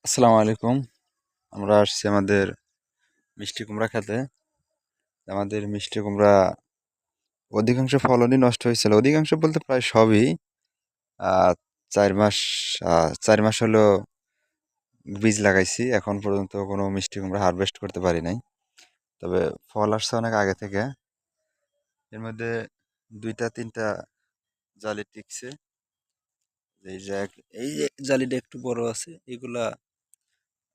আসসালামু আলাইকুম। আমরা আসছি আমাদের মিষ্টি কুমড়া খেতে। আমাদের মিষ্টি কুমড়া অধিকাংশ ফলনই নষ্ট হয়েছিল। অধিকাংশ বলতে প্রায় সবই। আহ 4 মাস 4 মাস হলো বীজ লাগাইছি। এখন পর্যন্ত কোনো মিষ্টি কুমড়া হারভেস্ট করতে পারি নাই। তবে ফল আসছে অনেক আগে থেকে। এর মধ্যে 2টা 3টা জালি টিকছে। এই যে এই যে জালিটা একটু বড় আছে, এগুলা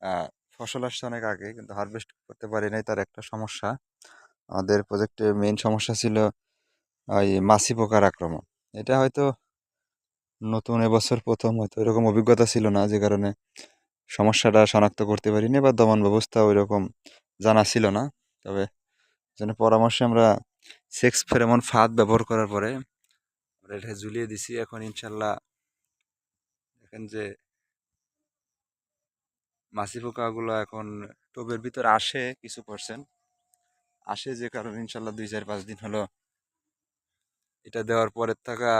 আহ ফসল আসছে অনেক আগে, কিন্তু হারভেস্ট করতে পারি নাই। তার একটা সমস্যা, আমাদের প্রজেক্টের মেইন সমস্যা ছিল ওই মাছি পোকার আক্রমণ। এটা হয়তো নতুন এবছর প্রথম, হয়তো এরকম অভিজ্ঞতা ছিল না, যে কারণে সমস্যাটা শনাক্ত করতে পারিনি বা দমন ব্যবস্থা ওই রকম জানা ছিল না। তবে যেন পরামর্শে আমরা সেক্স ফেরোমন ফাঁদ ব্যবহার করার পরে আমরা এটা ঝুলিয়ে দিছি। এখন ইনশাল্লাহ দেখেন যে মাছি পোকাগুলো এখন টবের ভিতরে আসে, কিছু পার্সেন্ট আসে, যে কারণে ইনশাল্লাহ 2 4 5 দিন হলো এটা দেওয়ার পরের থাকা,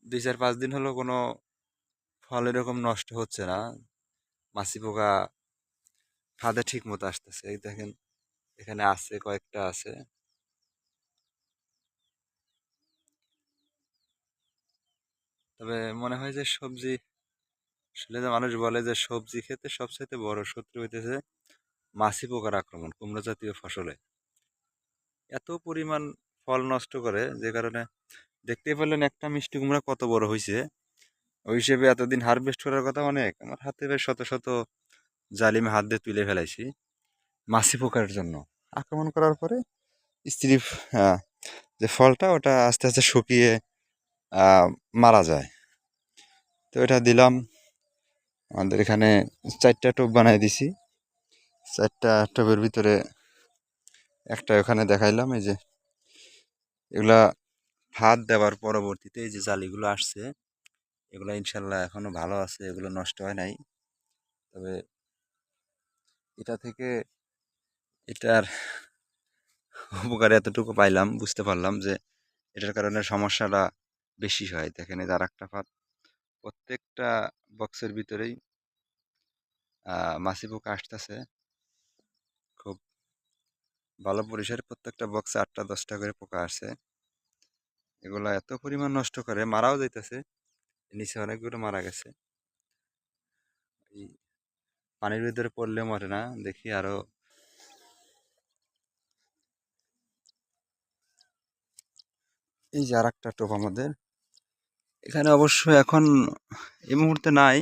2 4 5 দিন হলো কোনো ফল এরকম নষ্ট হচ্ছে না। মাছি পোকা ফাঁদে ঠিক মতো আসতেছে, এই দেখেন এখানে আছে, কয়েকটা আছে। তবে মনে হয় যে সবজি, আসলে যে মানুষ বলে যে সবজি খেতে সবচাইতে বড় শত্রু হইতেছে মাছি পোকার আক্রমণ কুমড়ো জাতীয় ফসলে। এত পরিমাণ ফল নষ্ট করে, যে কারণে দেখতেই পেলেন একটা মিষ্টি কুমড়া কত বড় হয়েছে। ওই হিসেবে এতদিন হারভেস্ট করার কথা অনেক, আমার হাতে বেশ শত শত জালিমে হাত দিয়ে তুলে ফেলাইছি মাছি পোকার জন্য। আক্রমণ করার পরে স্ত্রী আহ, যে ফলটা ওটা আস্তে আস্তে শুকিয়ে আহ, মারা যায়। তো এটা দিলাম আমাদের এখানে, 4টা টোপ বানাই দিছি। 4টা টোপের ভিতরে একটা ওখানে দেখাইলাম। এই যে এগুলা ভাত দেওয়ার পরবর্তীতে এই যে জালিগুলো আসছে, এগুলো ইনশাল্লাহ এখনো ভালো আছে, এগুলো নষ্ট হয় নাই। তবে এটা থেকে এটার উপকার এতটুকু পাইলাম, বুঝতে পারলাম যে এটার কারণে সমস্যাটা বেশি হয়। দেখেন এই যে আরেকটা পাত, প্রত্যেকটা বক্সের ভিতরেই মাছি পোকা আসতেছে খুব ভালো পরিসরে। প্রত্যেকটা বক্সে 8টা 10টা করে পোকা আসছে। এগুলা এত পরিমাণ নষ্ট করে, মারাও যাইতেছে। নিচে অনেকগুলো মারা গেছে, এই পানির ভিতরে পড়লে মরে না। দেখি আরো, এই যে আর একটা টোপ আমাদের এখানে অবশ্য এখন এই মুহূর্তে নাই,